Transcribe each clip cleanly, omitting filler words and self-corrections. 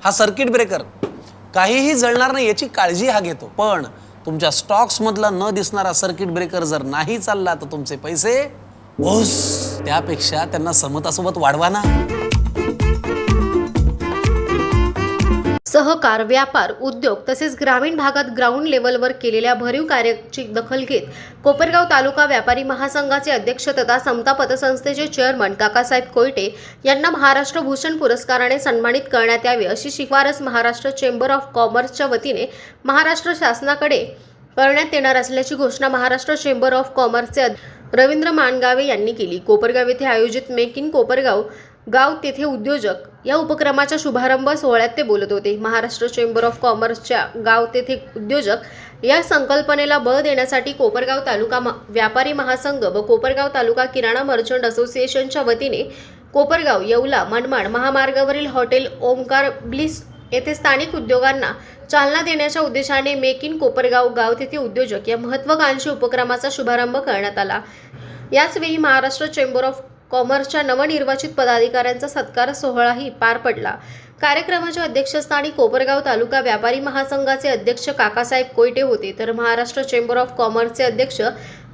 हा circuit breaker काहीही जळणार नाही याची काळजी हा घेतो, पण तुमच्या स्टॉक्स मधला न दिसणारा सर्किट ब्रेकर जर नाही चालला तर तुमचे पैसे ओस, त्यापेक्षा त्यांना समतासोबत वाढवा ना. सहकार, व्यापार, उद्योग तसेच ग्रामीण भागात ग्राउंड लेवलवर केलेल्या भरीव कार्याची दखल घेत कोपरगाव तालुका व्यापारी महासंघाचे अध्यक्ष तथा समता पतसंस्थेचे चेअरमन काकासाहेब कोयटे यांना महाराष्ट्र भूषण पुरस्काराने सन्मानित करण्यात यावे अशी शिफारस महाराष्ट्र चेंबर ऑफ कॉमर्सच्या वतीने महाराष्ट्र शासनाकडे करण्यात येणार असल्याची घोषणा महाराष्ट्र चेंबर ऑफ कॉमर्सचे रवींद्र माणगावे यांनी केली. कोपरगाव येथे आयोजित मेक इन कोपरगाव गाव तेथे उद्योजक या उपक्रमाच्या शुभारंभ सोहळ्यात ते बोलत होते. महाराष्ट्र चेंबर ऑफ कॉमर्सच्या गाव तेथे उद्योजक या संकल्पनेला बळ देण्यासाठी कोपरगाव तालुका व्यापारी महासंघ व कोपरगाव तालुका किराणा मर्चंट असोसिएशनच्या वतीने कोपरगाव, येवला, मनमाड महामार्गावरील हॉटेल ओमकार ब्लिस येथे स्थानिक उद्योगांना चालना देण्याच्या उद्देशाने मेक इन कोपरगाव गाव तेथे उद्योजक या महत्त्वाकांक्षी उपक्रमाचा शुभारंभ करण्यात आला. याचवेळी महाराष्ट्र चेंबर ऑफ कॉमर्सच्या नवनिर्वाचित पदाधिकाऱ्यांचा सत्कार सोहळाही पार पडला. कार्यक्रमाच्या अध्यक्षस्थानी कोपरगाव तालुका व्यापारी महासंघाचे अध्यक्ष काकासाहेब कोयटे होते, तर महाराष्ट्र चेंबर ऑफ कॉमर्सचे अध्यक्ष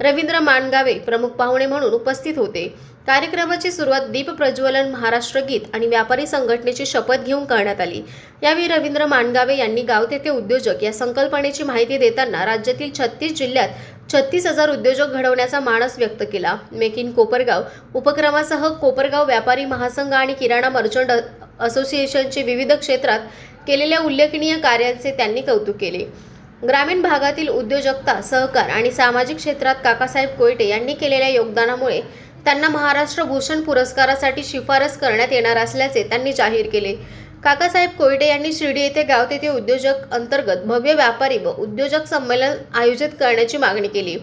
रवींद्र माणगावे प्रमुख पाहुणे म्हणून उपस्थित होते. कार्यक्रमाची सुरुवात दीप प्रज्वलन, महाराष्ट्र गीत आणि व्यापारी संघटनेची शपथ घेऊन करण्यात आली. यावेळी रवींद्र माणगावे यांनी गाव तेथे उद्योजक या संकल्पनेची माहिती देताना राज्यातील 36 जिल्ह्यात 36,000 उद्योजक घडवण्याचा मानस व्यक्त केला. मेक इन कोपरगाव उपक्रमासह कोपरगाव व्यापारी महासंघ आणि किराणा मर्चंट असोसिएशनचे विविध क्षेत्रात केलेल्या उल्लेखनीय कार्यांचे त्यांनी कौतुक केले. ग्रामीण भागातील उद्योजकता, सहकार आणि सामाजिक क्षेत्रात काकासाहेब कोयटे यांनी केलेल्या योगदानामुळे त्यांना महाराष्ट्र भूषण पुरस्कारासाठी शिफारस करण्यात येणार असल्याचे त्यांनी जाहीर केले. काकासाहेब कोयटे यांनी शिर्डी येथे गाव तेथे उद्योजक अंतर्गत भव्य व्यापारी व उद्योजक संमेलन आयोजित करण्याची मागणी केली.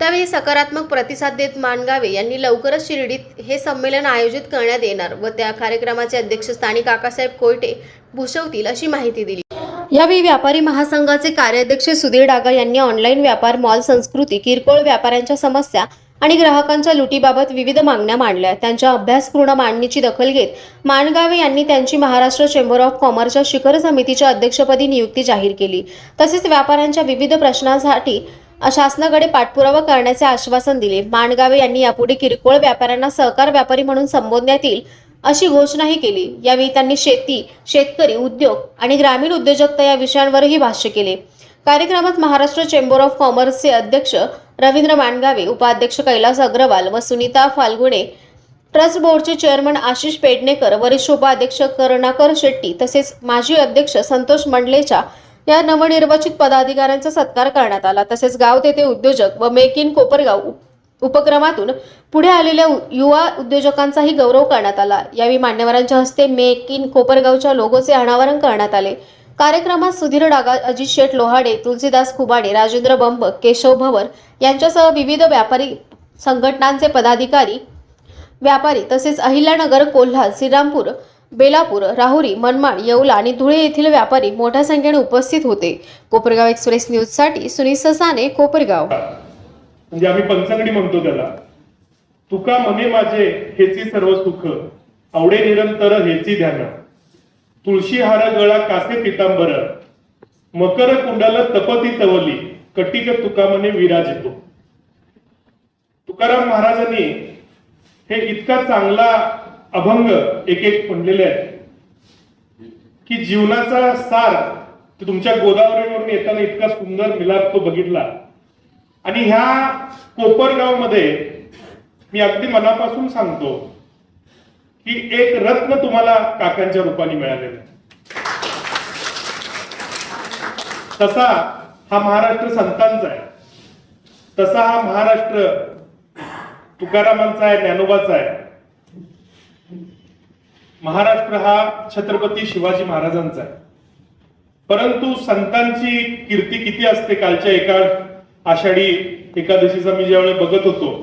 त्यावेळी सकारात्मक प्रतिसाद देत माणगावे यांनी लवकरच शिर्डीत हे संमेलन आयोजित करण्यात येणार व त्या कार्यक्रमाचे अध्यक्षस्थानी काकासाहेब कोयटे भूषवतील अशी माहिती दिली. यावेळी व्यापारी महासंघाचे कार्याध्यक्ष सुधीर डागा यांनी ऑनलाईन व्यापार, मॉल संस्कृती, किरकोळ व्यापाऱ्यांच्या समस्या आणि ग्राहकांच्या लुटीबाबत विविध मागण्या मांडल्या. त्यांच्या अभ्यासपूर्ण मांडणीची दखल घेत माणगावे यांनी त्यांची महाराष्ट्र चेंबर ऑफ कॉमर्सच्या शिखर समितीच्या अध्यक्षपदी नियुक्ती जाहीर केली. तसेच व्यापाऱ्यांच्या विविध प्रश्नांसाठी शासनाकडे पाठपुरावा करण्याचे आश्वासन दिले. माणगावे यांनी यापुढे किरकोळ व्यापाऱ्यांना सहकार व्यापारी म्हणून संबोधण्यात येईल अशी घोषणाही केली. यावेळी त्यांनी शेती, शेतकरी, उद्योग आणि ग्रामीण उद्योजकता या विषयांवरही भाष्य केले. कार्यक्रमात महाराष्ट्र चेंबर ऑफ कॉमर्सचे अध्यक्ष रवींद्र माणगावे, उपाध्यक्ष कैलास अग्रवाल व सुनीता फाल्गुणे, ट्रस्ट बोर्डचे चेअरमन आशिष पेडणेकर, वरिष्ठ उपाध्यक्ष करुणाकर शेट्टी तसेच माजी अध्यक्ष संतोष मंडलेचा या नवनिर्वाचित पदाधिकाऱ्यांचा सत्कार करण्यात आला. तसेच गाव तेथे उद्योजक व मेक इन कोपरगाव उपक्रमातून पुढे आलेल्या युवा उद्योजकांचाही गौरव करण्यात आला. यावेळी मान्यवरांच्या हस्ते मेक इन कोपरगावच्या लोगोचे अनावरण करण्यात आले. कार्यक्रमात सुधीर डागा, अजित शेठ लोहाडे, तुलसीदास खुबाडे, राजेंद्र बंब, केशव भवर यांच्यासह विविध व्यापारी संघटनांचे पदाधिकारी, व्यापारी तसेच अहिल्यानगर, कोल्हार, श्रीरामपूर, बेलापूर, राहुरी, मनमाड, येवला आणि धुळे येथील व्यापारी मोठ्या संख्येने उपस्थित होते. कोपरगाव एक्सप्रेस न्यूजसाठी सुनील ससाने, कोपरगाव. म्हणजे आम्ही पंचंगडी म्हणतो त्याला. तुका मने माझे हेची सर्व सुख, आवडे निरंतर हेची ध्यान, तुळशी हार गळा कासे पितांबर, मकर कुंडल तपती तवली, कटिक तुका मने विराजितो. तुकाराम महाराजांनी हे इतका चांगला अभंग एक म्हणलेले आहे की जीवनाचा सार तुमच्या गोदावरीवरून येताना इतका सुंदर मिलाप तो बघितला. आणि ह्या कोपरगाव मध्ये मी अगदी मनापासून सांगतो की एक रत्न तुम्हाला काकांच्या रूपाने मिळालेला. तसा हा महाराष्ट्र संतांचा आहे, तसा हा महाराष्ट्र तुकारामांचा आहे, ज्ञानोबाचा आहे. महाराष्ट्र हा छत्रपती शिवाजी महाराजांचा आहे. परंतु संतांची कीर्ती किती असते. कालच्या एका आषाढी एकादशीचा मी ज्यावेळी बघत होतो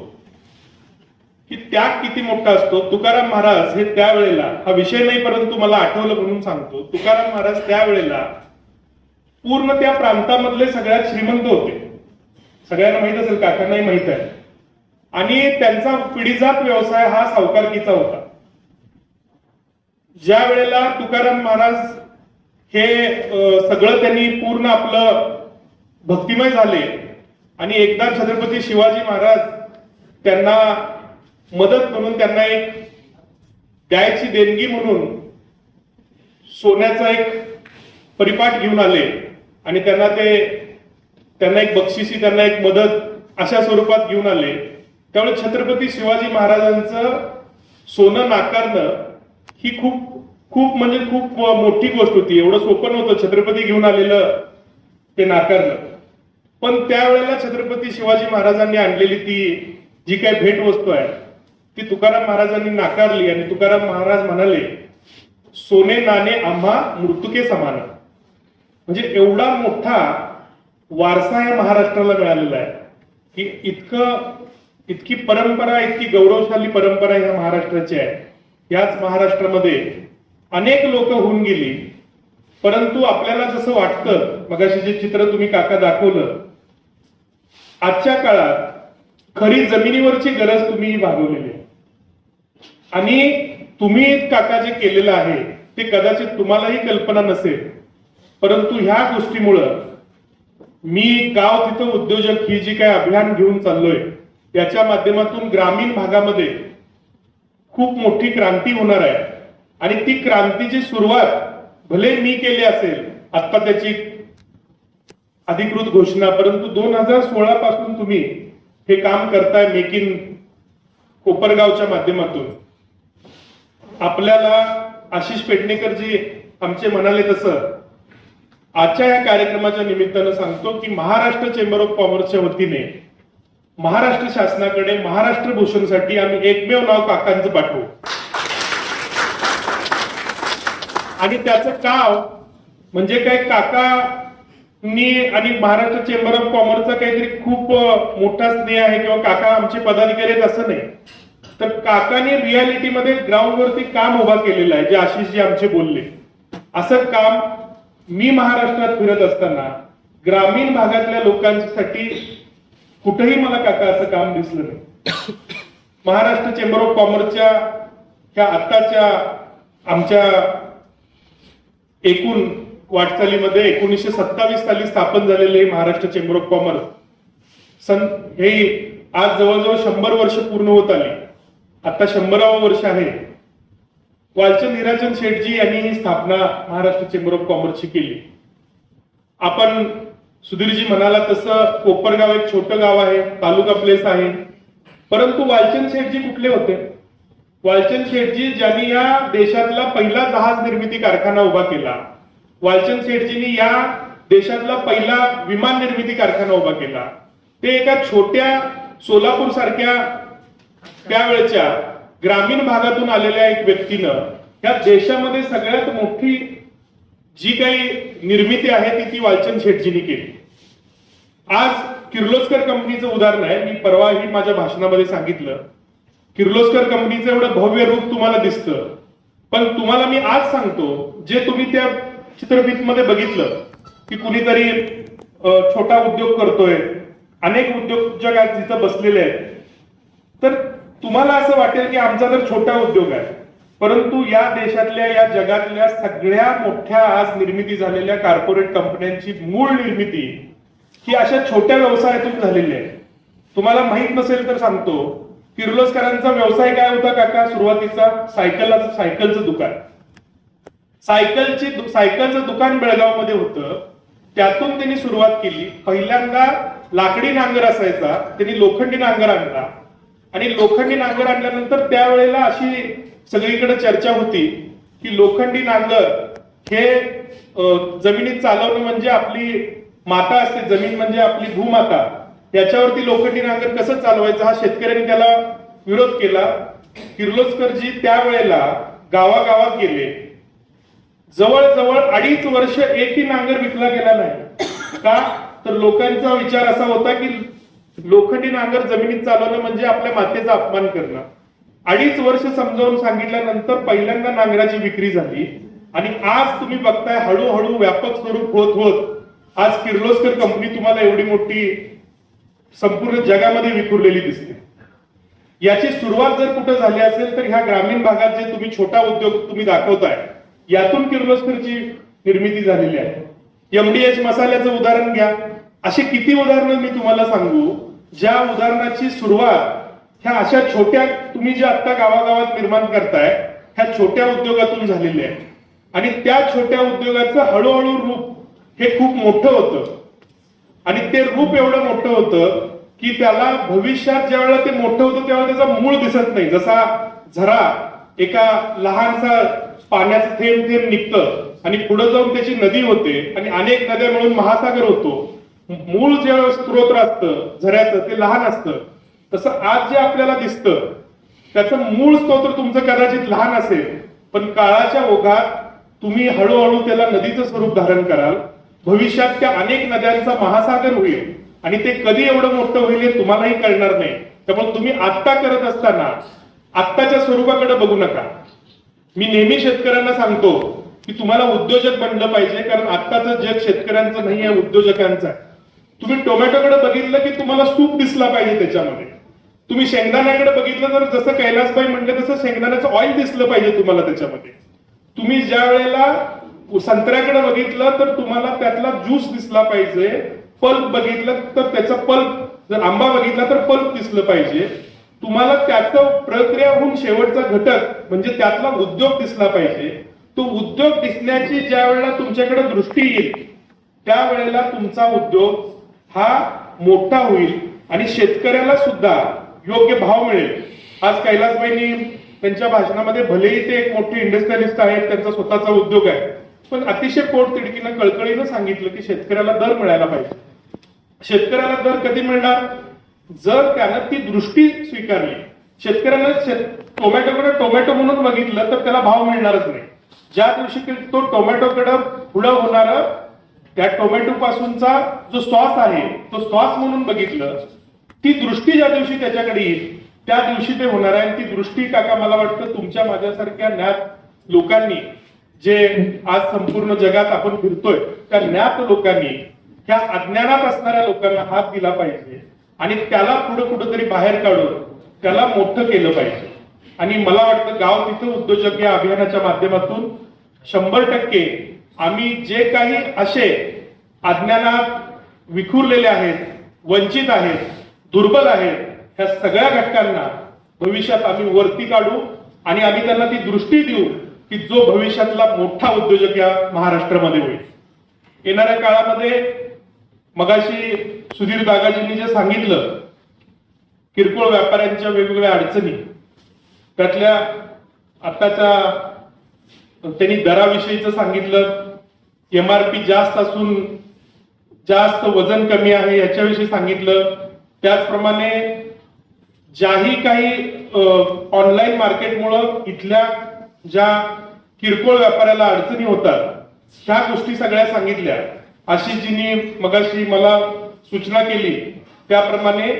की त्याग किती मोठा असतो. तुकाराम महाराज हे त्यावेळेला, हा विषय नाही परंतु मला आठवलं म्हणून सांगतो, तुकाराम महाराज त्यावेळेला पूर्ण त्या प्रांतामधले सगळ्यात श्रीमंत होते. सगळ्यांना माहित असेल, काकांनाही माहित आहे. आणि त्यांचा पिढीजात व्यवसाय हा सावकारकीचा होता. ज्या वेळेला तुकाराम महाराज हे सगळं त्यांनी पूर्ण आपलं भक्तिमय झाले आणि एकदा छत्रपती शिवाजी महाराज त्यांना मदत म्हणून त्यांना एक द्यायची देणगी म्हणून सोन्याचा एक परिपाठ घेऊन आले आणि त्यांना एक बक्षिसी, त्यांना एक मदत अशा स्वरूपात घेऊन आले. त्यामुळे छत्रपती शिवाजी महाराजांचं सोनं नाकारणं ही खूप म्हणजे खूप मोठी गोष्ट होती. एवढं सोपं नव्हतं छत्रपती घेऊन आलेलं ते नाकारणं. पण त्यावेळेला छत्रपती शिवाजी महाराजांनी आणलेली ती जी काही भेटवस्तू आहे ती तुकाराम महाराजांनी नाकारली आणि तुकाराम महाराज म्हणाले, सोने नाणे आम्हा मृत्युके समान. म्हणजे एवढा मोठा वारसा या महाराष्ट्राला मिळालेला आहे की इतकी परंपरा, इतकी गौरवशाली परंपरा ह्या महाराष्ट्राची आहे. याच महाराष्ट्रामध्ये अनेक लोक होऊन गेली, परंतु आपल्याला जसं वाटतं, मगाशी जे चित्र तुम्ही काका दाखवलं, आजच्या काळात खरी जमिनीवरची गरज तुम्ही भागवलेली आहे. आणि तुम्ही काका जे केलेलं आहे ते कदाचित तुम्हालाही कल्पना नसेल, परंतु ह्या गोष्टीमुळं मी गाव तिथं उद्योजक ही जी काय अभियान घेऊन चाललोय याच्या माध्यमातून ग्रामीण भागामध्ये खूप मोठी क्रांती होणार आहे. आणि ती क्रांतीची सुरुवात भले मी केली असेल, आता त्याची अधिकृत घोषणा, परंतु 2016 पासून तुम्ही हे काम करताय मेक इन कोपरगावच्या माध्यमातून. आपल्याला आशिष पेडणेकर जी आमचे म्हणाले तसं आजच्या या कार्यक्रमाच्या निमित्तानं सांगतो की महाराष्ट्र चेंबर ऑफ कॉमर्सच्या वतीने महाराष्ट्र शासनाकडे महाराष्ट्र भूषणसाठी आम्ही एकमेव नाव काकांचं पाठवू. आणि त्याचं नाव म्हणजे काय, काकांनी आणि महाराष्ट्र चेंबर ऑफ कॉमर्सचा काहीतरी खूप मोठा स्नेह आहे किंवा काका आमचे पदाधिकारी आहेत असं नाही, तर काकाने रियालिटीमध्ये ग्राउंडवरती काम उभा केलेलं आहे. जे आशिषजी आमचे बोलले, असं काम मी महाराष्ट्रात फिरत असताना ग्रामीण भागातल्या लोकांसाठी कुठेही मला काका असं काम दिसलं नाही. महाराष्ट्र चेंबर ऑफ कॉमर्सच्या ह्या आत्ताच्या आमच्या एकूण वाटचालीमध्ये 1927 साली स्थापन झालेले महाराष्ट्र चेंबर ऑफ कॉमर्स हे आज जवळजवळ 100 वर्ष पूर्ण होत आली. आता 100वे वर्ष आहे. वालचंद हिराचंद शेठजी यांनी ही स्थापना महाराष्ट्र चेंबर ऑफ कॉमर्सची केली. आपण सुधीरजी म्हणाला तसं कोपरगाव एक छोटं गाव आहे, तालुका प्लेस आहे, परंतु वालचंद शेठजी कुठले होते? वालचंद शेठजी ज्यांनी या देशातला पहिला जहाज निर्मिती कारखाना उभा केला, वालचंद शेठजींनी या देशातला पहिला विमान निर्मिती कारखाना उभा केला. ते एका छोट्या सोलापूर सारख्या त्यावेळेच्या ग्रामीण भागातून आलेल्या एक व्यक्तीनं या देशामध्ये सगळ्यात मोठी जी काही निर्मिती आहे ती वालचंद शेठजींनी केली. आज किर्लोस्कर कंपनीचं उदाहरण आहे. मी परवाही माझ्या भाषणामध्ये सांगितलं, किर्लोस्कर कंपनीचं एवढं भव्य रूप तुम्हाला दिसतं, पण तुम्हाला मी आज सांगतो, जे तुम्ही त्या चित्रफितमध्ये बघितलं की कुणीतरी छोटा उद्योग करतोय, अनेक उद्योजक आज तिथं बसलेले आहेत, तर तुम्हाला असं वाटेल की आमचा तर छोटा उद्योग आहे, परंतु या देशातल्या या जगातल्या सगळ्या मोठ्या आज निर्मिती झालेल्या कॉर्पोरेट कंपन्यांची मूळ निर्मिती ही अशा छोट्या व्यवसायातून झालेली आहे. तुम्हाला माहित नसेल तर सांगतो, किर्लोस्करांचा व्यवसाय काय होता काका? सुरुवातीचा सायकलचं दुकान. सायकलचं दुकान बेळगावमध्ये होतं. त्यातून त्यांनी सुरुवात केली. पहिल्यांदा लाकडी नांगर असायचा, त्यांनी लोखंडी नांगर आणला आणि लोखंडी नांगर आणल्यानंतर त्यावेळेला अशी सगळीकडे चर्चा होती की लोखंडी नांगर हे जमिनीत चालवणं म्हणजे आपली माता असते, जमीन म्हणजे आपली भूमाता, याच्यावरती लोखंडी नांगर कसं चालवायचं हा शेतकऱ्यांनी त्याला विरोध केला. किर्लोस्करजी त्यावेळेला गावागावात गेले. जवळजवळ 2.5 वर्ष एकही नांगर विकला गेला नाही. का? तर लोकांचा विचार असा होता की लोखंडी नांगर जमिनीत चालवणं म्हणजे आपल्या मातेचा अपमान करणं. 2.5 वर्ष समजावून सांगितल्यानंतर पहिल्यांदा नांगराची विक्री झाली आणि आज तुम्ही बघताय हळूहळू व्यापक स्वरूप होत होत आज किर्लोस्कर कंपनी तुम्हाला एवढी मोठी संपूर्ण जगामध्ये विखुरलेली दिसते. याची सुरुवात जर कुठं झाली असेल तर ह्या ग्रामीण भागात जे तुम्ही छोटा उद्योग तुम्ही दाखवताय, यातून किर्लोस्करची निर्मिती झालेली आहे. MDH मसाल्याचं उदाहरण घ्या. अशी किती उदाहरणं मी तुम्हाला सांगू, ज्या उदाहरणाची सुरुवात ह्या अशा छोट्या, तुम्ही जे आता गावागावात निर्माण करताय ह्या छोट्या उद्योगातून झालेली आहे. आणि त्या छोट्या उद्योगाचं हळूहळू रूप हे खूप मोठं होतं. आणि ते रूप एवढं मोठं होतं की त्याला भविष्यात ज्या वेळेला ते मोठं होतं त्यावेळेला त्याचा मूळ दिसत नाही. जसा झरा एका लहानसा पाण्याचं थेंब थेंब निघतं आणि पुढे जाऊन त्याची नदी होते आणि अनेक नद्या मिळून महासागर होतो. मूळ जे स्त्रोत असतं झऱ्याचं ते लहान असतं. तसं आज जे आपल्याला दिसतं त्याचं मूळ स्तोत्र तुमचं कदाचित लहान असेल, पण काळाच्या ओघात तुम्ही हळूहळू त्याला नदीचं स्वरूप धारण कराल. भविष्यात त्या अनेक नद्यांचा महासागर होईल आणि ते कधी एवढं मोठं होईल हे तुम्हालाही कळणार नाही. त्यामुळे तुम्ही आत्ता करत असताना आत्ताच्या स्वरूपाकडे बघू नका. मी नेहमी शेतकऱ्यांना सांगतो की तुम्हाला उद्योजक बनलं पाहिजे, कारण आत्ताचं जग शेतकऱ्यांचं नाही आहे, उद्योजकांचं आहे. तुम्ही टोमॅटोकडे बघितलं की तुम्हाला सूप दिसला पाहिजे त्याच्यामध्ये. तुम्ही शेंगदाण्याकडे बघितलं तर जसं कैलासबाई म्हणले तसं शेंगदाण्याचं ऑइल दिसलं पाहिजे तुम्हाला त्याच्यामध्ये. तुम्ही ज्या वेळेला संत्र्याकडे बघितलं तर तुम्हाला त्यातला ज्यूस दिसला पाहिजे. पल्प बघितलं तर त्याचा पल्प, जर आंबा बघितला तर पल्प दिसलं पाहिजे. तुम्हाला त्याचं प्रक्रिया होऊन शेवटचा घटक म्हणजे त्यातला उद्योग दिसला पाहिजे. तो उद्योग दिसण्याची ज्या वेळेला तुमच्याकडे दृष्टी येईल त्यावेळेला तुमचा उद्योग हा मोठा होईल आणि शेतकऱ्याला सुद्धा योग्य भाव मिळेल. आज कैलासबाईंनी त्यांच्या भाषणामध्ये, भलेही ते एक मोठे इंडस्ट्रियलिस्ट आहेत, त्यांचा स्वतःचा उद्योग आहे, पण अतिशय पोटतिडकीनं कळकळीनं सांगितलं की शेतकऱ्याला दर मिळायला पाहिजे. शेतकऱ्याला दर कधी मिळणार, जर त्यानं ती दृष्टी स्वीकारली. शेतकऱ्यानं टोमॅटोकडे टोमॅटो म्हणून बघितलं तर त्याला भाव मिळणारच नाही. ज्या दिवशी तो टोमॅटोकडे पुढं होणार, त्या टोमॅटो पासूनचा जो सॉस आहे तो सॉस म्हणून बघितलं, ती दृष्टी ज्या दिवशी त्याच्याकडे येईल त्या दिवशी ते होणार आहे. ती दृष्टी काका मला वाटतं तुमच्या माझ्यासारख्या ज्ञात लोकांनी, जे आज संपूर्ण जगात आपण फिरतोय त्या ज्ञात लोकांनी त्या अज्ञानात असणाऱ्या लोकांना हात दिला पाहिजे आणि त्याला पुढे कुठेतरी बाहेर काढून त्याला मोठं केलं पाहिजे. आणि मला वाटतं गाव तिथं उद्योजक या अभियानाच्या माध्यमातून 100% आम्ही जे काही असे अज्ञानात विखुरलेले आहेत, वंचित आहेत, दुर्बल आहेत, ह्या सगळ्या घटकांना भविष्यात आम्ही वरती काढू आणि आम्ही त्यांना ती दृष्टी देऊ की जो भविष्यातला मोठा उद्योजक या महाराष्ट्रामध्ये होईल. येणाऱ्या काळामध्ये मगाशी सुधीर दादाजींनी जे सांगितलं, किरकोळ व्यापाऱ्यांच्या वेगवेगळ्या अडचणी, त्यातल्या आताच्या त्यांनी दराविषयीचं सांगितलं. MRP जास्त असून जास्त वजन कमी आहे याच्याविषयी सांगितलं. त्याचप्रमाणे ज्याही काही ऑनलाईन मार्केटमुळं इथल्या ज्या किरकोळ व्यापाऱ्याला अडचणी होतात ह्या गोष्टी सगळ्या सांगितल्या. आशिषजींनी मगाशी मला सूचना केली त्याप्रमाणे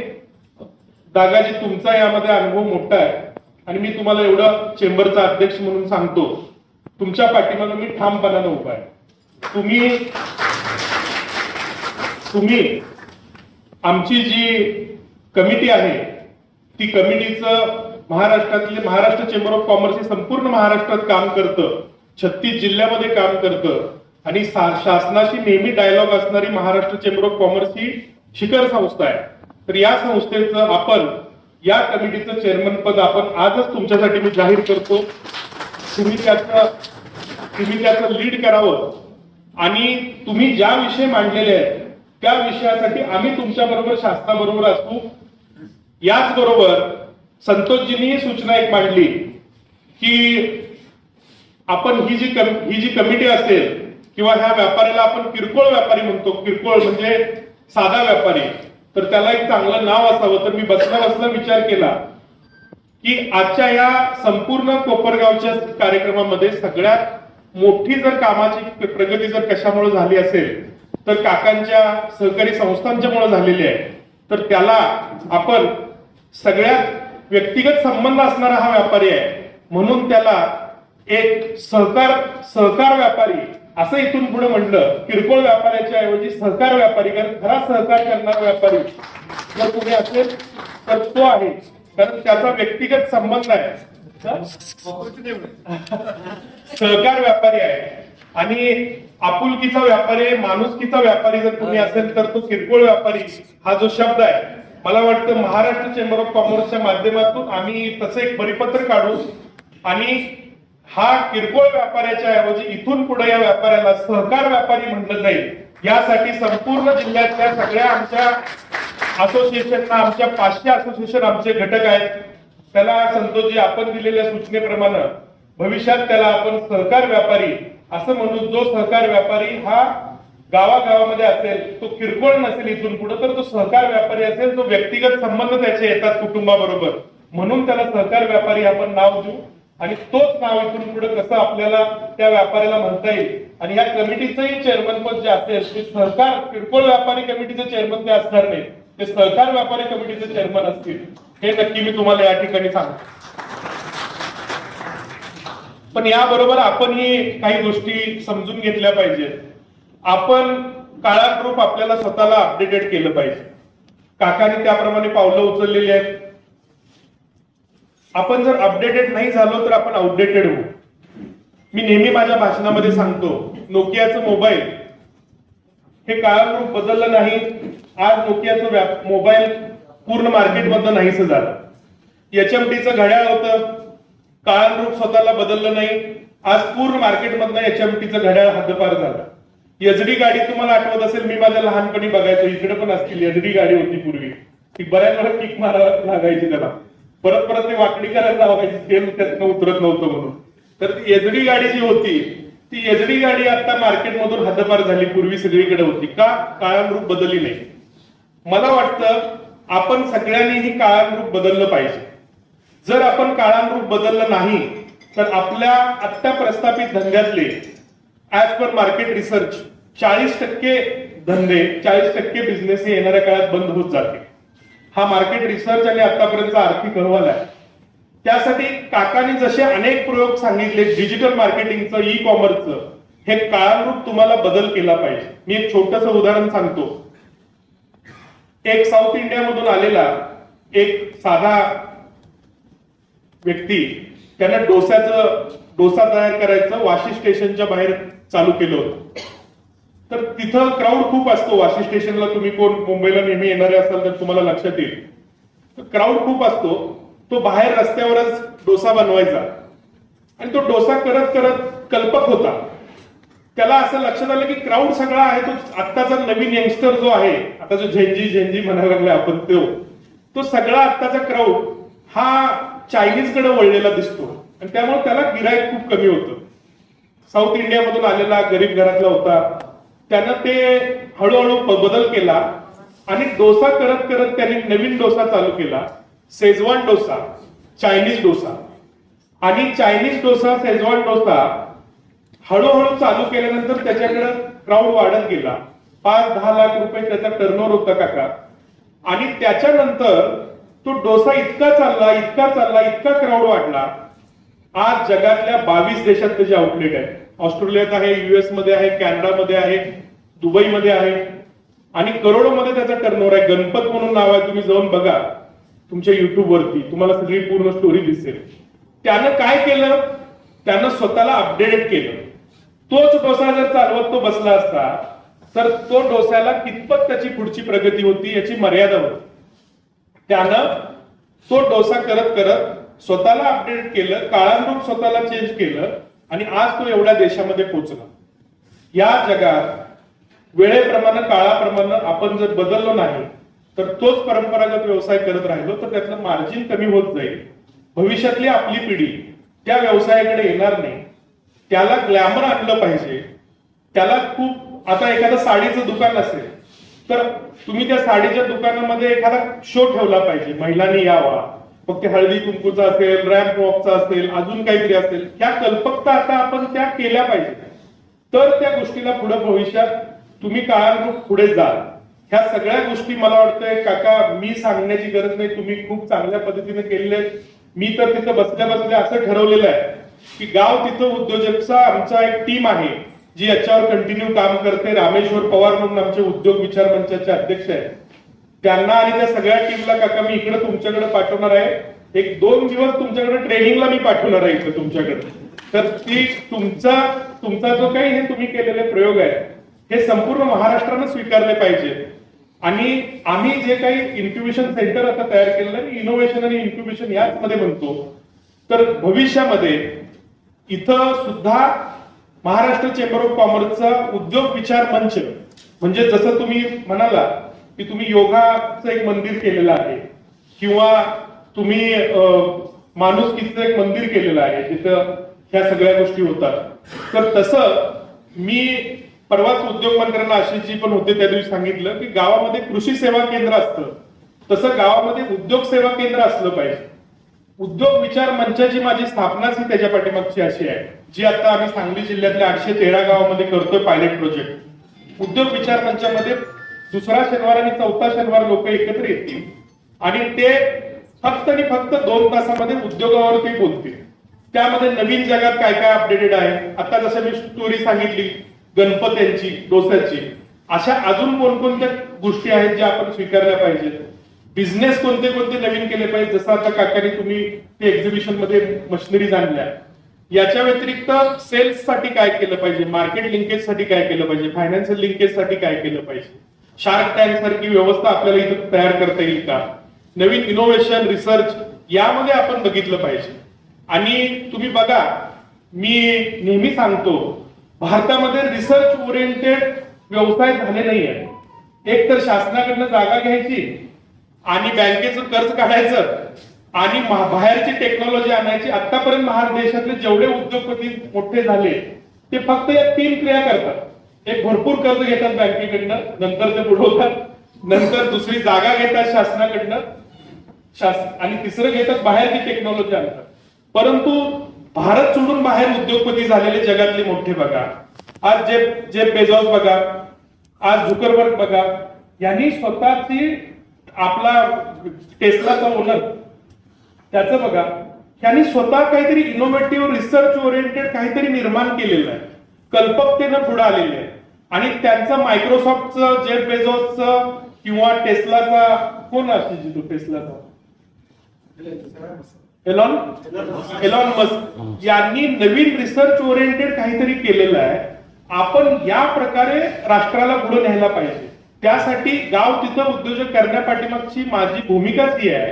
दादाजी तुमचा यामध्ये अनुभव मोठा आहे आणि मी तुम्हाला एवढं चेंबरचा अध्यक्ष म्हणून सांगतो, तुमच्या पाठीमागे मी ठामपणानं उभा आहे. तुम्ही आमची जी कमिटी आहे ती कमिटीचं महाराष्ट्र चेंबर ऑफ कॉमर्स हे संपूर्ण महाराष्ट्रात काम करतं, 36 जिल्ह्यामध्ये काम करतं आणि शासनाशी नेहमी डायलॉग असणारी महाराष्ट्र चेंबर ऑफ कॉमर्स ही शिखर संस्था आहे. तर या संस्थेचं आपण, या कमिटीचं चेअरमन पद आपण आजच तुमच्यासाठी मी जाहीर करतो. तुम्ही त्याचं लीड करावं आणि तुम्ही ज्या विषय मांडलेले आहेत त्या विषयासाठी आम्ही तुमच्या बरोबर, शासनाबरोबर असू. याचबरोबर संतोषजींनी सूचना एक मांडली की आपण ही जी कमिटी असेल किंवा ह्या व्यापाऱ्याला आपण किरकोळ व्यापारी म्हणतो, किरकोळ म्हणजे साधा व्यापारी, तर त्याला एक चांगलं नाव असावं. तर मी बसला विचार केला की आजच्या या संपूर्ण कोपरगावच्या कार्यक्रमामध्ये सगळ्यात मोठी जर कामाची प्रगती जर कशामुळे झाली असेल तर काकांच्या सहकारी संस्थांच्यामुळे झालेली आहे. तर त्याला आपण सगळ्यात व्यक्तिगत संबंध असणारा हा व्यापारी आहे म्हणून त्याला एक सहकार व्यापारी असं इथून पुढे म्हणलं. किरकोळ व्यापाऱ्याच्या ऐवजी सहकार व्यापारी, खरा सहकार करणारा व्यापारी जर कुणी असेल तर तो आहे, कारण त्याचा व्यक्तिगत संबंध आहे. सहकार व्यापारी आहे आणि आपुलकीचा व्यापारी, माणुसकीचा व्यापारी जर कोणी असेल तर तो किरकोळ व्यापारी हा जो शब्द आहे, मला वाटतं महाराष्ट्र चेंबर ऑफ कॉमर्सच्या माध्यमातून आम्ही तसं एक परिपत्र काढू आणि हा किरकोळ व्यापाऱ्याच्या ऐवजी इथून पुढे या व्यापाऱ्याला सहकार व्यापारी म्हटलं जाईल, यासाठी संपूर्ण जिल्ह्यातल्या सगळ्या आमच्या असोसिएशनना, आमच्या 500 असोसिएशन आमचे घटक आहेत, त्याला संतोषजी आपण दिलेल्या सूचनेप्रमाणे भविष्यात त्याला आपण सहकार व्यापारी असं म्हणू. जो सहकार व्यापारी हा गावागावामध्ये असेल, तो किरकोळ नसेल इथून पुढे, तर तो सहकार व्यापारी असेल, जो व्यक्तिगत संबंध त्याचे येतात कुटुंबाबरोबर, म्हणून त्याला सहकार व्यापारी आपण नाव देऊ आणि तोच नाव इथून पुढे कसं आपल्याला त्या व्यापाऱ्याला म्हणता येईल. आणि या कमिटीचंही चेअरमन पद जे असेल ते सहकार किरकोळ व्यापारी कमिटीचे चेअरमन ते असणार नाही, ते सहकार व्यापारी कमिटीचे चेअरमन असतील, हे नक्की मी तुम्हाला या ठिकाणी सांगतो. पण याबरोबर आपण ही काही गोष्टी समजून घेतल्या पाहिजेत. आपण काळानुरूप आपल्याला स्वतःला अपडेटेड केलं पाहिजे. काकांनी त्याप्रमाणे पावलं उचललेली आहेत. आपण जर अपडेटेड नाही झालो तर आपण आउटडेटेड होऊ. मी नेहमी माझ्या भाषणामध्ये सांगतो, नोकियाचं मोबाईल हे काळानुरूप बदललं नाही. आज नोकियाचं मोबाईल पूर्ण मार्केटमधलं नाहीसं झालं. HMTचं घड्याळ होतं, काळानुरूप स्वतःला बदललं नाही. आज पूर्ण मार्केटमधलं HMTचं घड्याळ हद्दपार झालं. एचडी गाडी तुम्हाला आठवत असेल, मी माझ्या लहानपणी बघायचो, इकडे पण असतील, एचडी गाडी होती पूर्वी, ती बऱ्याच वेळा किक मारायला लागायची त्याला, परत परत ते वाकडी करायला लागायची, तेल त्यातनं उतरत नव्हतं म्हणून. तर ती एचडी गाडी जी होती, ती एचडी गाडी आता मार्केटमधून हद्दपार झाली, पूर्वी सगळीकडे होती. का? काळानुरूप बदलली नाही. मला वाटतं आपण सगळ्यांनी ही काळानुरूप बदललं पाहिजे. जर आपण काळानुरूप बदललं नाही तर आपल्या आत्ता प्रस्थापित धंद्यातले ऍज पर मार्केट रिसर्च 40% धंदे, 40% बिझनेस हे येणाऱ्या काळात बंद होत जाते. हा मार्केट रिसर्च आणि आतापर्यंतचा आर्थिक अहवाल आहे. त्यासाठी काकांनी जसे अनेक प्रयोग सांगितले, डिजिटल मार्केटिंगचं, ई कॉमर्सचं, हे काळानुरूप तुम्हाला बदल केला पाहिजे. मी एक छोटंसं उदाहरण सांगतो. एक साऊथ इंडियामधून आलेला एक साधा व्यक्ती, त्यानं डोसा तयार करायचं वाशी स्टेशनच्या बाहेर चालू केलं होतं. तर तिथं क्राऊड खूप असतो. वाशी स्टेशनला तुम्ही कोण मुंबईला नेहमी येणारे असाल तर तुम्हाला लक्षात येईल, क्राऊड खूप असतो. तो बाहेर रस्त्यावरच डोसा बनवायचा आणि तो डोसा करत करत कल्पक होता. त्याला असं लक्षात आलं की क्राऊड सगळा आहे, तो आत्ताचा नवीन यंगस्टर जो आहे, आता जो झेंजी म्हणायला लागले आपण, तो सगळा आत्ताचा क्राऊड हा चायनीज कडे वळलेला दिसतो आणि त्यामुळे त्याला गिराईक खूप कमी होतं. साऊथ इंडियामधून आलेला गरीब घरातला होता. त्यानं ते हळूहळू बदल केला आणि डोसा करत करत त्यांनी नवीन डोसा चालू केला, शेजवान डोसा, चायनीज डोसा. आणि चायनीज डोसा, शेजवान डोसा हळूहळू चालू केल्यानंतर त्याच्याकडे क्राऊड वाढत गेला. 5-10 लाख रुपये त्याचा टर्नओव्हर होता काका. आणि त्याच्यानंतर तो डोसा इतका चालला, इतका क्राऊड वाढला. आज जगातल्या 22 देशात त्याचे आउटलेट आहे. ऑस्ट्रेलियात आहे, US मध्ये आहे, कॅनडामध्ये आहे, दुबईमध्ये आहे आणि करोडोमध्ये त्याचा टर्नओव्हर आहे. गणपत म्हणून नाव आहे, तुम्ही जाऊन बघा तुमच्या युट्यूब वरती, तुम्हाला सगळी पूर्ण स्टोरी दिसेल. त्यानं काय केलं? त्यानं स्वतःला अपडेट केलं. तोच डोसा जर चालवत तो बसला असता तर तो डोस्याला कितपत त्याची पुढची प्रगती होती याची मर्यादा होती. त्यानं तो डोसा करत करत स्वतःला अपडेट केलं, काळानुरूप स्वतःला चेंज केलं आणि आज तो एवढ्या देशामध्ये पोहोचला. या जगात वेळेप्रमाणे, काळाप्रमाणे आपण जर बदललो नाही तर तोच परंपरागत व्यवसाय करत राहिलो तर त्यातलं मार्जिन कमी होत जाईल. भविष्यातली आपली पिढी त्या व्यवसायाकडे येणार नाही. त्याला ग्लॅमर आणलं पाहिजे. त्याला खूप, आता एखादं साडीचं दुकान असेल तर तुम्ही त्या साडीच्या दुकानामध्ये एखादा शो ठेवला पाहिजे, महिलांनी यावा, मग ते हळदी कुंकूचा असेल, रॅम्प वॉकचा असेल, अजून काहीतरी असेल. ह्या कल्पकता आता आपण त्या केल्या पाहिजे. तर त्या गोष्टीला पुढे भविष्यात तुम्ही काळानुरूप पुढे जाल. ह्या सगळ्या गोष्टी मला वाटतंय काका मी सांगण्याची गरज नाही, तुम्ही खूप चांगल्या पद्धतीने केलेल्या आहेत. मी तर तिथं बसल्या बसल्या असं ठरवलेलं आहे की गाव तिथं उद्योजकचा आमचा एक टीम आहे जी याच्यावर कंटिन्यू काम करते. रामेश्वर पवार म्हणून आमचे उद्योग विचार मंचाचे अध्यक्ष आहेत. त्यांना आणि त्या सगळ्या टीमला काका मी इकडे तुमच्याकडे पाठवणार आहे. 1-2 दिवस तुमच्याकडे ट्रेनिंगला मी पाठवणार आहे इकडे तुमच्याकडे. तर ती तुमचा जो काही हे तुम्ही केलेले प्रयोग आहे हे संपूर्ण महाराष्ट्रानं स्वीकारले पाहिजे. आणि आम्ही जे काही इन्क्युबेशन सेंटर आता तयार केलेलं आहे, इनोव्हेशन आणि इन्क्युबेशन याच मध्ये म्हणतो, तर भविष्यामध्ये इथं सुद्धा महाराष्ट्र चेंबर ऑफ कॉमर्सचा उद्योग विचार मंच, म्हणजे जसं तुम्ही म्हणाला की तुम्ही योगाचं एक मंदिर केलेलं आहे किंवा तुम्ही माणुसकीचं एक मंदिर केलेलं आहे जिथं ह्या सगळ्या गोष्टी होतात, तर तसं मी परवाच उद्योग मंत्र्यांना आशिषजी पण होते त्या दिवशी सांगितलं की गावामध्ये कृषी सेवा केंद्र असतं, तसं गावामध्ये उद्योग सेवा केंद्र असलं पाहिजे. उद्योग विचार मंचाची माझी स्थापनाच ही त्याच्या पाठीमागची अशी आहे, जी आता आम्ही सांगली जिल्ह्यातल्या 813 गावामध्ये करतोय पायलट प्रोजेक्ट. उद्योग विचार मंचामध्ये दुसरा शनिवार आणि चौथा शनिवार लोक एकत्र येतील आणि ते फक्त आणि फक्त 2 तासामध्ये उद्योगावरती बोलतील. त्यामध्ये नवीन जगात काय काय अपडेटेड आहे, आता जसं मी स्टोरी सांगितली गणपत्यांची, डोस्याची, अशा अजून कोणकोणत्या गोष्टी आहेत ज्या आपण स्वीकारल्या पाहिजेत. बिझनेस कोणते कोणते नवीन केले पाहिजे, जसं आता काकांनी तुम्ही ते एक्झिबिशन मध्ये मशिनरीज आणल्या, याच्या व्यतिरिक्त सेल्स साठी काय केलं पाहिजे, मार्केट लिंकेज साठी काय केलं पाहिजे, फायनान्शियल लिंकेज साठी काय केलं पाहिजे, शार्क टँक सारखी व्यवस्था आपल्याला इथं तयार करता येईल का, नवीन इनोव्हेशन रिसर्च यामध्ये आपण बघितलं पाहिजे. आणि तुम्ही बघा, मी नेहमी सांगतो भारतामध्ये रिसर्च ओरिएंटेड व्यवसाय झाले नाहीये. एक तर शासनाकडनं जागा घ्यायची आणि बँकेचं कर्ज काढायचं आणि बाहेरची टेक्नॉलॉजी आणायची. आतापर्यंत देशातले जेवढे उद्योगपती मोठे झाले ते फक्त या 3 क्रिया करतात. एक भरपूर कर्ज घेतात बँकेकडनं, नंतर ते बुडवतात, नंतर दुसरी जागा घेतात शासनाकडनं, आणि तिसरं घेतात बाहेरची टेक्नॉलॉजी आणतात. परंतु भारत सोडून बाहेर उद्योगपती झालेले जगातले मोठे बघा, आज जेफ बेझोस बघा, आज झुकरबर्ग बघा, यांनी स्वतःची आपला टेस्लाचा ओनर त्याचं बघा, यांनी स्वतः काहीतरी इनोव्हेटिव्ह रिसर्च ओरिएंटेड काहीतरी निर्माण केलेलं आहे, कल्पकतेनं पुढे आलेले आहे. आणि त्यांचं मायक्रोसॉफ्टचं, जेफ बेझोसचं किंवा टेस्लाचा कोण असेल तो टेस्लाचा एलॉन मस्क यांनी नवीन रिसर्च ओरिएंटेड काहीतरी केलेलं आहे. आपण या प्रकारे राष्ट्राला पुढे न्यायला पाहिजे. त्यासाठी गाव तिथं उद्योजक करण्यापाठीमागची माझी भूमिकाच ही आहे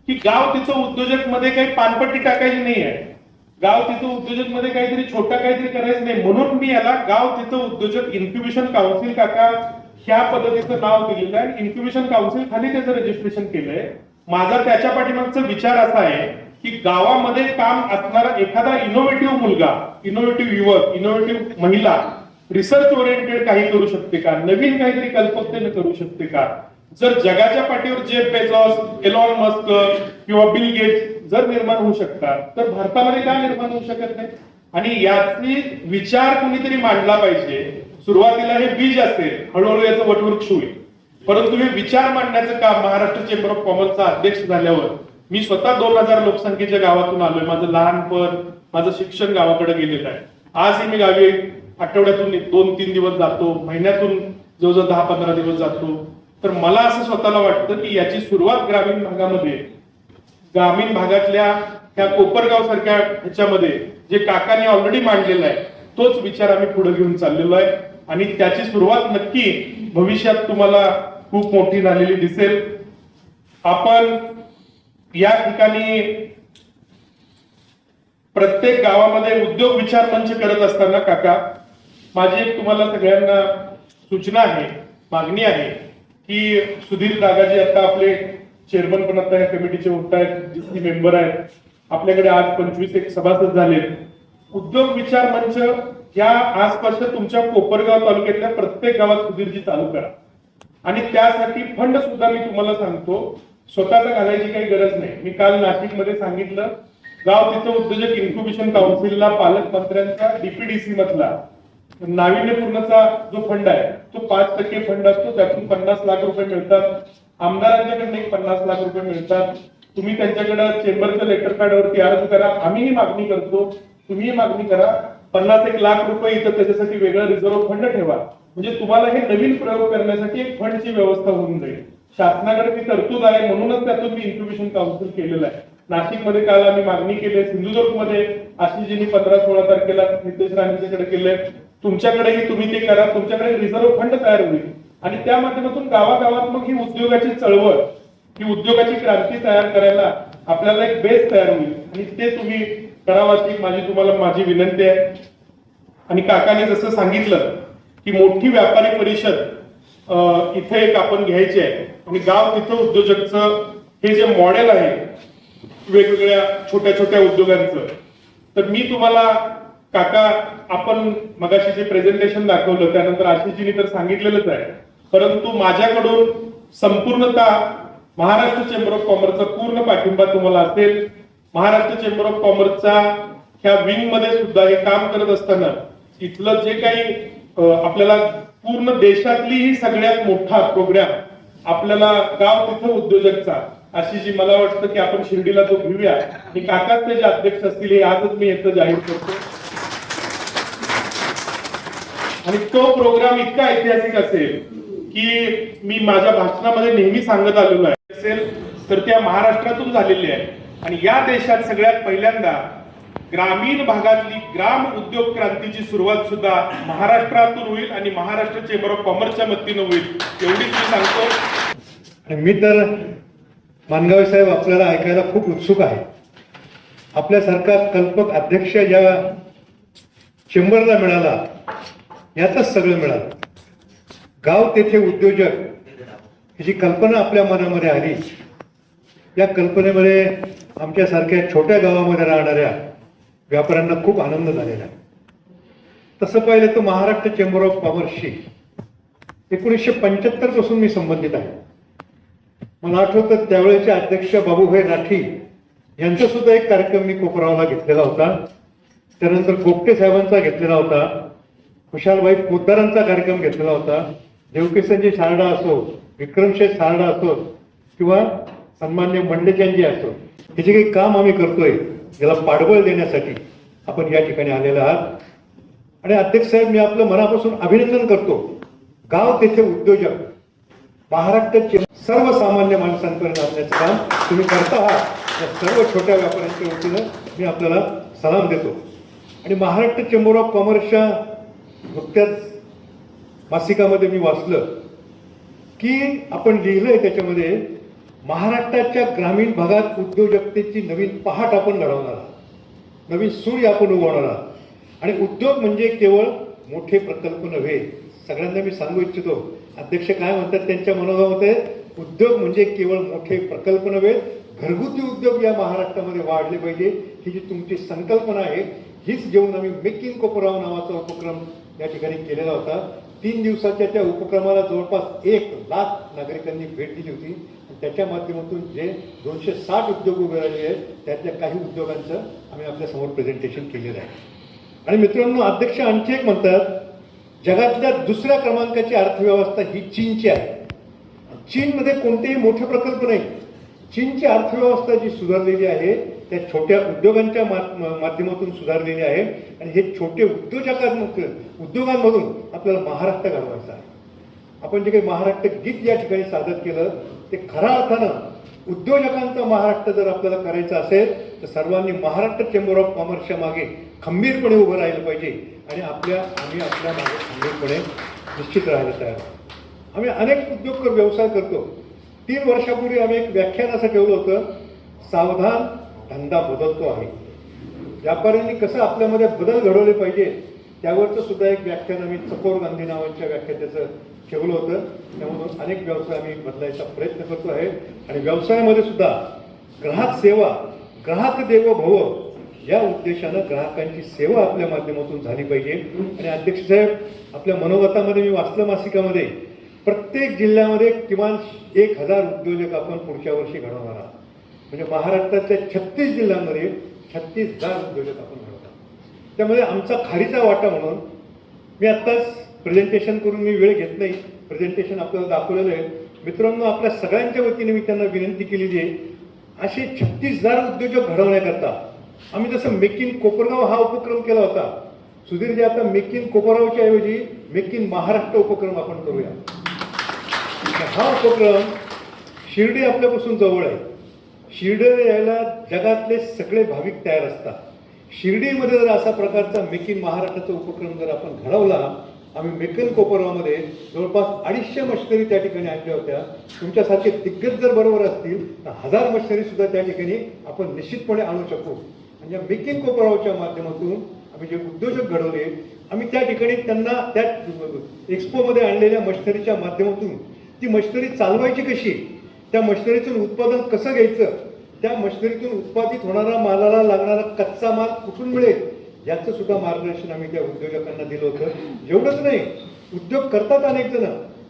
की गाव तिथं उद्योजक मध्ये काही पानपट्टी टाकायची नाही आहे, गाव तिथं उद्योजक मध्ये काहीतरी छोटा काहीतरी करायचं नाही. म्हणून मी याला गाव तिथं उद्योजक इन्क्युबेशन काउन्सिल काका ह्या पद्धतीचं नाव दिलेलं आहे. इन्क्युबेशन काउन्सिल खाली त्याचं रजिस्ट्रेशन केलंय. माझा त्याच्या पाठीमागचा विचार असा आहे की गावामध्ये काम असणारा एखादा इनोव्हेटिव्ह मुलगा, इनोव्हेटिव्ह युवक, इनोव्हेटिव्ह महिला रिसर्च ओरिएंटेड काही करू शकते का, नवीन काहीतरी कल्पकतेने करू शकते का. जर जगाच्या पाठीवर जेफ बेझोस, एलॉन मस्क किंवा बिल गेट्स जर निर्माण होऊ शकतात, तर भारतामध्ये का निर्माण होऊ शकत नाही. आणि याची विचार कुणीतरी मांडला पाहिजे. सुरुवातीला हे बीज असेल, हळूहळू याचं वटवृक्ष होईल. परंतु हे विचार मांडण्याचं काम महाराष्ट्र चेंबर ऑफ कॉमर्सचा अध्यक्ष झाल्यावर, मी स्वतः 2000 लोकसंख्येच्या गावातून आलोय. माझं लहानपण, माझं शिक्षण गावाकडे गेलेलं आहे. आजही मी गावी आठवड्यातून 2-3 दिवस जातो, महिन्यातून जवळजवळ 10-15 दिवस जातो. तर मला असं स्वतःला वाटतं की याची सुरुवात ग्रामीण भागामध्ये, ग्रामीण भागातल्या ह्या कोपरगाव सारख्या ह्याच्यामध्ये जे काकांनी ऑलरेडी मांडलेला आहे, तोच विचार आम्ही पुढे घेऊन चाललेलो आहे. आणि त्याची सुरुवात नक्की भविष्यात तुम्हाला खूप मोठी झालेली दिसेल. आपण या ठिकाणी प्रत्येक गावामध्ये उद्योग विचार मंच करत असताना काका, माझी एक तुम्हाला सगळ्यांना सूचना आहे, मागणी आहे की सुधीर दादाजी आता आपले चेअरमन पण आता या कमिटीचे होत आहेत, जी मेंबर आहेत, आपल्याकडे आज 25 सभासद झाले. उद्योग विचार मंच या आसपासच्या तुमच्या कोपरगाव तालुक्यातल्या प्रत्येक गावात सुधीरजी चालू करा. आणि त्यासाठी फंड सुद्धा मी तुम्हाला सांगतो, स्वतःचा घालायची काही गरज नाही. मी काल नाशिकमध्ये सांगितलं, गाव तिथं उद्योजक इन्क्युबेशन काउन्सिलला पालकमंत्र्यांचा डीपीडीसी मधला नाविन्यपूर्णचा जो फंड आहे तो 5% फंड असतो. त्यातून 50 लाख रुपये मिळतात. आमदारांच्याकडनं 50 लाख रुपये मिळतात. तुम्ही त्यांच्याकडे चेंबरच्या लेटर पॅड वरती अर्ज करा. आम्हीही मागणी करतो, तुम्हीही मागणी करा. 50-1 लाख रुपये इथं त्याच्यासाठी वेगळं रिझर्व्ह फंड ठेवा. म्हणजे तुम्हाला हे नवीन प्रयोग करण्यासाठी एक फंडची व्यवस्था होऊन जाईल. शासनाकडे ती तरतूद आहे, म्हणूनच त्यातून मी इन्क्युबेशन काउन्सिल केलेलं आहे. नाशिकमध्ये काल आम्ही मागणी केली, सिंधुदुर्गमध्ये आशिषजींनी 15-16 तारखेला नितेश राणेंच्याकडे केलंय. तुमच्याकडेही तुम्ही ते करा. तुमच्याकडे रिझर्व्ह फंड तयार होईल आणि त्या माध्यमातून गावागावात मग ही उद्योगाची चळवळ, ही उद्योगाची क्रांती तयार करायला आपल्याला एक बेस तयार होईल आणि ते तुम्ही करावं अशी माझी विनंती आहे. आणि काकाने जसं सांगितलं की मोठी व्यापारी परिषद इथे एक आपण घ्यायची आहे आणि गाव तिथं उद्योजकचं हे जे मॉडेल आहे वेगवेगळ्या छोट्या छोट्या उद्योगांचं, तर मी तुम्हाला काका, आपण मगाशी जे प्रेझेंटेशन दाखवलं त्यानंतर आशिषजींनी तर सांगितलेलंच आहे, परंतु माझ्याकडून संपूर्णतः महाराष्ट्र चेंबर ऑफ कॉमर्सचा पूर्ण पाठिंबा तुम्हाला असेल. महाराष्ट्र चेंबर ऑफ कॉमर्सच्या ह्या विंग मध्ये सुद्धा हे काम करत असताना इथलं जे काही आपल्याला पूर्ण देशातली ही सगळ्यात मोठा प्रोग्राम आपल्याला गाव तिथं उद्योजकचा, आशिषजी मला वाटतं की आपण शिर्डीला तो घेऊया आणि काकाच त्याचे अध्यक्ष असतील हे आजच मी इथं जाहीर करतो. आणि तो प्रोग्राम इतका ऐतिहासिक असेल की मी माझ्या भाषणामध्ये नेहमी सांगत आलेलो आहे, असेल तर त्या महाराष्ट्रातून झालेली आहे आणि या देशात सगळ्यात पहिल्यांदा ग्रामीण भागातली ग्राम उद्योग क्रांतीची सुरुवात सुद्धा महाराष्ट्रातून होईल आणि महाराष्ट्र चेंबर ऑफ कॉमर्सच्या मदतीनं होईल एवढीच मी सांगतो. आणि मी तर मानगावे साहेब आपल्याला ऐकायला खूप उत्सुक आहे. आपल्यासारखा कल्पक अध्यक्ष या चेंबरला मिळाला यातच सगळं मिळालं. गाव तेथे उद्योजक ही जी कल्पना आपल्या मनामध्ये आली, या कल्पनेमध्ये आमच्यासारख्या छोट्या गावामध्ये राहणाऱ्या व्यापाऱ्यांना खूप आनंद झालेला आहे. तसं पाहिलं तर महाराष्ट्र चेंबर ऑफ कॉमर्सशी 1975 पासून मी संबंधित आहे. मला आठवतं त्यावेळेचे अध्यक्ष बाबूभाई राठी यांचा सुद्धा एक कार्यक्रम मी कोपरावला घेतलेला होता. त्यानंतर गोपटे साहेबांचा घेतलेला होता, खुशालभाई पोद्दारांचा कार्यक्रम घेतलेला होता, देवकिसनजी सारडा असो, विक्रमशेठ सारडा असो किंवा सन्मान्य मंडलेचंदजी असो, हे जे काही काम आम्ही करतोय याला पाठबळ देण्यासाठी आपण या ठिकाणी आलेला आहात. आणि अध्यक्ष साहेब, मी आपलं मनापासून अभिनंदन करतो. गाव तेथे उद्योजक महाराष्ट्राचे सर्वसामान्य माणसांपर्यंत आणण्याचं काम तुम्ही करता आहात. या सर्व छोट्या व्यापाऱ्यांच्या वतीनं मी आपल्याला सलाम देतो. आणि महाराष्ट्र चेंबर ऑफ कॉमर्सच्या नुकत्याच मासिकामध्ये मी वाचलं की आपण लिहिलंय त्याच्यामध्ये, महाराष्ट्राच्या ग्रामीण भागात उद्योजकतेची नवीन पहाट आपण लढवणार आहात, नवीन सूर्य आपण उगवणार आहात. आणि उद्योग म्हणजे केवळ मोठे प्रकल्प नव्हे. सगळ्यांना मी सांगू इच्छितो, अध्यक्ष काय म्हणतात त्यांच्या मनोभावामध्ये, उद्योग म्हणजे केवळ मोठे प्रकल्प नव्हे, घरगुती उद्योग या महाराष्ट्रामध्ये वाढले पाहिजे. ही जी तुमची संकल्पना आहे हीच घेऊन आम्ही मेक इन कोपराव नावाचा उपक्रम या ठिकाणी केलेला होता. 3 दिवसाच्या त्या उपक्रमाला जवळपास 1 लाख नागरिकांनी भेट दिली होती. त्याच्या माध्यमातून जे 260 उद्योग उभे राहिले आहेत त्यातल्या काही उद्योगांचं आम्ही आपल्यासमोर प्रेझेंटेशन केलेलं आहे. आणि मित्रांनो, अध्यक्ष आणखी एक म्हणतात, जगातल्या दुसऱ्या क्रमांकाची अर्थव्यवस्था ही चीनची आहे. चीनमध्ये कोणतेही मोठे प्रकल्प नाही. चीनची अर्थव्यवस्था जी सुधारलेली आहे त्या छोट्या उद्योगांच्या माध्यमातून सुधारलेली आहे. आणि हे छोटे उद्योगांमधून आपल्याला महाराष्ट्र घडवायचा आहे. आपण जे काही महाराष्ट्र गीत या ठिकाणी सादर केलं ते खऱ्या अर्थानं उद्योजकांचा महाराष्ट्र जर आपल्याला करायचा असेल तर सर्वांनी महाराष्ट्र चेंबर ऑफ कॉमर्सच्या मागे खंबीरपणे उभं राहिलं पाहिजे. आणि आम्ही आपल्या मागे खंबीरपणे निश्चित राहायला तयार आहोत. आम्ही अनेक उद्योग व्यवसाय करतो. 3 वर्षापूर्वी आम्ही एक व्याख्यान असं ठेवलं होतं, सावधान धंदा बदलतो आहे. व्यापाऱ्यांनी कसं आपल्यामध्ये बदल घडवले पाहिजे त्यावरचं सुद्धा एक व्याख्यान आम्ही चकोर गांधी नावाच्या व्याख्यात्याचं ठेवलं होतं. त्यामधून अनेक व्यवसाय आम्ही बदलायचा प्रयत्न करतो आहे. आणि व्यवसायामध्ये सुद्धा ग्राहक सेवा, ग्राहक देवो भव या उद्देशानं ग्राहकांची सेवा आपल्या माध्यमातून झाली पाहिजे. आणि अध्यक्ष साहेब, आपल्या मनोगतामध्ये मी वाचलं मासिकामध्ये, प्रत्येक जिल्ह्यामध्ये किमान 1000 उद्योजक आपण पुढच्या वर्षी घडवणार आहात. म्हणजे महाराष्ट्रातल्या 36 जिल्ह्यांमध्ये 36,000 उद्योजक आपण घडवणार. त्यामध्ये आमचा खारीचा वाटा म्हणून मी आत्ताच प्रेझेंटेशन करून मी वेळ घेत नाही, प्रेझेंटेशन आपल्याला दाखवलेलं आहे. मित्रांनो, आपल्या सगळ्यांच्या वतीने मी त्यांना विनंती केलेली आहे, असे 36,000 उद्योजक घडवण्याकरता आम्ही जसं मेक इन कोपरगाव हा उपक्रम केला होता, सुधीरजी आता मेक इन कोपरगावच्या ऐवजी मेक इन महाराष्ट्र उपक्रम आपण करूया. हा उपक्रम शिर्डी आपल्यापासून जवळ आहे. शिर्डीला यायला जगातले सगळे भाविक तयार असतात. शिर्डीमध्ये जर असा प्रकारचा मेक इन महाराष्ट्राचा उपक्रम जर आपण घडवला, आम्ही मेक इन कोपरगावमध्ये जवळपास 250 मशिनरी त्या ठिकाणी आणल्या होत्या. तुमच्यासारखे दिग्गज जर बरोबर असतील तर 1000 मशिनरी सुद्धा त्या ठिकाणी आपण निश्चितपणे आणू शकू. म्हणजे मेक इन कोपरगावच्या माध्यमातून आम्ही जे उद्योजक घडवले, आम्ही त्या ठिकाणी त्यांना त्या एक्सपोमध्ये आणलेल्या मशिनरीच्या माध्यमातून ती मशिनरी चालवायची कशी, त्या मशिनरीतून उत्पादन कसं घ्यायचं, त्या मशिनरीतून उत्पादित होणारा मालाला लागणारा कच्चा माल कुठून मिळेल याचं सुद्धा मार्गदर्शन आम्ही त्या उद्योजकांना दिलं होतं. एवढंच नाही, उद्योग करतात अनेक जण,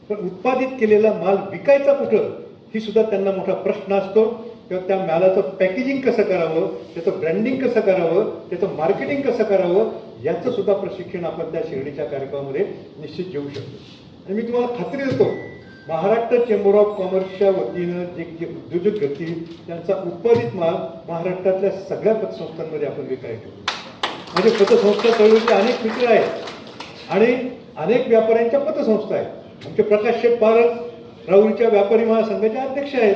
पण उत्पादित केलेला माल विकायचा कुठं ही सुद्धा त्यांना मोठा प्रश्न असतो. किंवा त्या मालाचं पॅकेजिंग कसं करावं, त्याचं ब्रँडिंग कसं करावं, त्याचं मार्केटिंग कसं करावं याचं सुद्धा प्रशिक्षण आपण त्या शिर्डीच्या कार्यक्रमामध्ये निश्चित घेऊ शकतो. आणि मी तुम्हाला खात्री देतो, महाराष्ट्र चेंबर ऑफ कॉमर्सच्या वतीनं जे उद्योजक घेतील त्यांचा उत्पादित माल महाराष्ट्रातल्या सगळ्या पतसंस्थांमध्ये आपण विकायचो. म्हणजे पतसंस्था चळवळीचे अनेक मित्र आहेत आणि अनेक व्यापाऱ्यांच्या पतसंस्था आहेत. आमचे प्रकाश शेठ पारस राहुरीच्या व्यापारी महासंघाचे अध्यक्ष आहेत,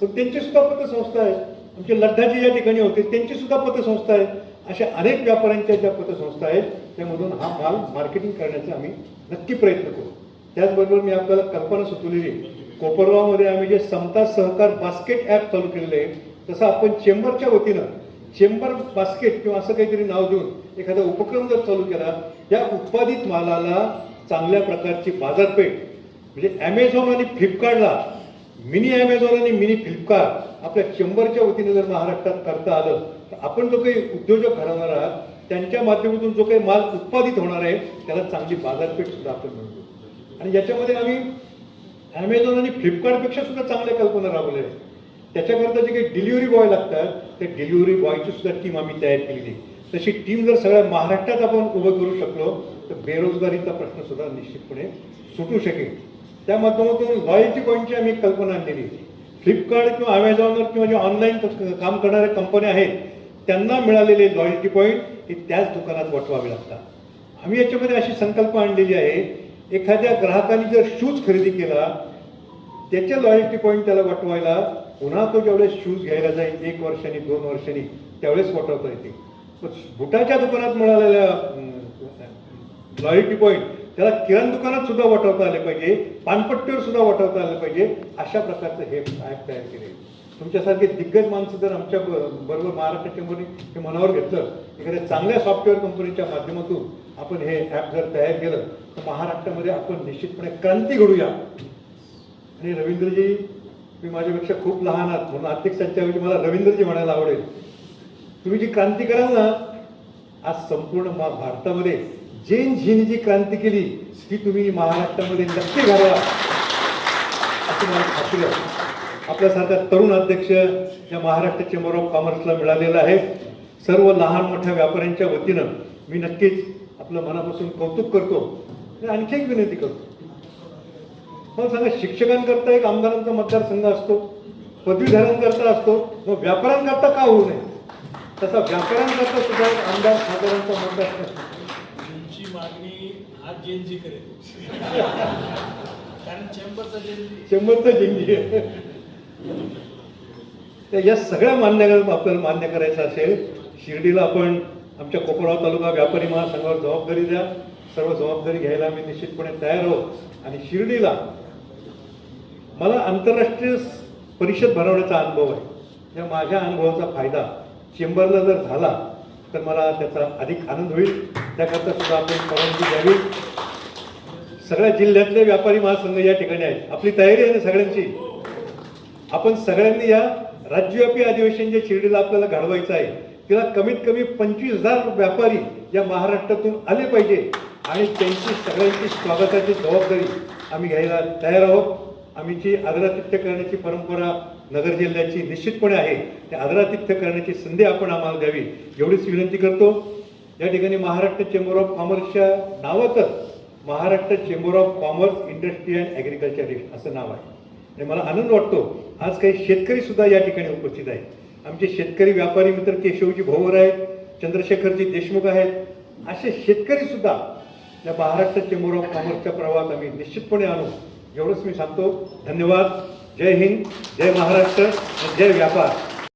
पण त्यांची सुद्धा पतसंस्था आहेत. आमचे लड्डाजी या ठिकाणी होते, त्यांची सुद्धा पतसंस्था आहेत. अशा अनेक व्यापाऱ्यांच्या ज्या पतसंस्था आहेत त्यामधून हा माल मार्केटिंग करण्याचा आम्ही नक्की प्रयत्न करू. त्याचबरोबर मी आपल्याला कल्पना सुचवलेली, कोपरगावमध्ये आम्ही जे समता सहकार बास्केट ॲप चालू केलेलं आहे, तसं आपण चेंबरच्या वतीनं चेंबर बास्केट किंवा असं काहीतरी नाव देऊन एखादा उपक्रम जर चालू केला, त्या उत्पादित मालाला चांगल्या प्रकारची बाजारपेठ, म्हणजे ॲमेझॉन आणि फ्लिपकार्टला मिनी ॲमेझॉन आणि मिनी फ्लिपकार्ट आपल्या चेंबरच्या वतीने जर महाराष्ट्रात करता आलं तर आपण जो काही उद्योजक घडवणार आहात त्यांच्या माध्यमातून जो काही माल उत्पादित होणार आहे त्याला चांगली बाजारपेठ सुद्धा आपण मिळवू. आणि याच्यामध्ये आम्ही ॲमेझॉन आणि फ्लिपकार्टपेक्षा सुद्धा चांगल्या कल्पना राबवल्या आहेत. त्याच्याकरता जे काही डिलिव्हरी बॉय लागतात त्या डिलिव्हरी बॉयची सुद्धा टीम आम्ही तयार केलेली. तशी टीम जर सगळ्या महाराष्ट्रात आपण उभं करू शकलो तर बेरोजगारीचा प्रश्न सुद्धा निश्चितपणे सुटू शकेल. त्या माध्यमातून लॉयल्टी पॉईंटची आम्ही कल्पना आणलेली. फ्लिपकार्ट किंवा अमेझॉनवर किंवा जे ऑनलाईन काम करणाऱ्या कंपन्या आहेत त्यांना मिळालेले लॉयल्टी पॉईंट हे त्याच दुकानात वटवावे लागतात. आम्ही याच्यामध्ये अशी संकल्पना आणलेली आहे, एखाद्या ग्राहकाने जर शूज खरेदी केला त्याचे लॉयल्टी पॉईंट त्याला वटवायला पुन्हा तो ज्यावेळेस शूज घ्यायला जाईल 1 वर्षांनी 2 वर्षांनी त्यावेळेस वटवता येते. पण बुटाच्या दुकानात मिळालेल्या लॉयल्टी पॉईंट त्याला किराणा दुकानात सुद्धा वटवता आले पाहिजे, पानपट्टीवर सुद्धा वटवता आले पाहिजे. अशा प्रकारचं हे ॲप तयार केले. तुमच्यासारखे दिग्गज माणसं जर आमच्या बरोबर महाराष्ट्र चेंबरने हे मनावर घेतलं, एखाद्या चांगल्या सॉफ्टवेअर कंपनीच्या माध्यमातून आपण हे ॲप जर तयार केलं तर महाराष्ट्रामध्ये आपण निश्चितपणे क्रांती घडूया. आणि रवींद्रजी, मी माझ्यापेक्षा खूप लहान आहात म्हणून अध्यक्षांच्या ऐवजी मला रवींद्रजी म्हणायला आवडेल. तुम्ही जी क्रांती कराल ना, आज संपूर्ण भारतामध्ये जैन झीनी जी क्रांती केली ती तुम्ही महाराष्ट्रामध्ये नक्की घडवा अशी मला खात्री आहे. आपल्यासारखा तरुण अध्यक्ष या महाराष्ट्र चेंबर ऑफ कॉमर्सला मिळालेला आहे. सर्व लहान मोठ्या व्यापाऱ्यांच्या वतीनं मी नक्कीच आपलं मनापासून कौतुक करतो आणि आणखी एक विनंती करतो. मला सांगा, शिक्षकांकरता एक आमदारांचा मतदारसंघ असतो, पदवीधरांकरता असतो, मग व्यापाऱ्यांकरता का होऊ नये? तसा व्यापाऱ्यांकरता सुद्धा एक आमदार खासदारांचा मतदारसंघ असतो. तुमची मागणी आज जेनजी करेल कारण चेंबरचा जेनजी आहे. या सगळ्या आपल्याला मान्य करायचं असेल, शिर्डीला आपण आमच्या कोपरगाव तालुका व्यापारी महासंघावर जबाबदारी द्या. सर्व जबाबदारी घ्यायला आम्ही निश्चितपणे तयार आहोत. आणि शिर्डीला मला आंतरराष्ट्रीय परिषद भरवण्याचा अनुभव आहे. या माझ्या अनुभवाचा फायदा चेंबरला जर झाला तर मला त्याचा अधिक आनंद होईल. त्याकरता सुद्धा आपण परवानगी द्यावी. सगळ्या जिल्ह्यातले व्यापारी महासंघ या ठिकाणी आहेत. आपली तयारी आहे ना सगळ्यांची? आपण सगळ्यांनी या राज्यव्यापी अधिवेशन जे शिर्डीला आपल्याला घडवायचं आहे तिला कमीत कमी 25,000 व्यापारी या महाराष्ट्रातून आले पाहिजे आणि त्यांची सगळ्यांची स्वागताची जबाबदारी आम्ही घ्यायला तयार आहोत. आमची आदरातिथ्य करण्याची परंपरा नगर जिल्ह्याची निश्चितपणे आहे. त्या आदरातिथ्य करण्याची संधी आपण आम्हाला द्यावी एवढीच विनंती करतो. या ठिकाणी महाराष्ट्र चेंबर ऑफ कॉमर्सच्या नावातच Maharashtra chamber of commerce industry and agriculturist असं नाव आहे. आणि मला आनंद वाटतो आज काही शेतकरी सुद्धा या ठिकाणी उपस्थित आहेत. आमचे शेतकरी व्यापारी मित्र केशवजी भोवर आहेत, चंद्रशेखरजी देशमुख आहेत. असे शेतकरी सुद्धा या महाराष्ट्र चेंबर ऑफ कॉमर्सच्या प्रवाहात आम्ही निश्चितपणे आणू एवढंच मी सांगतो. धन्यवाद. जय हिंद, जय महाराष्ट्र, आणि जय व्यापार.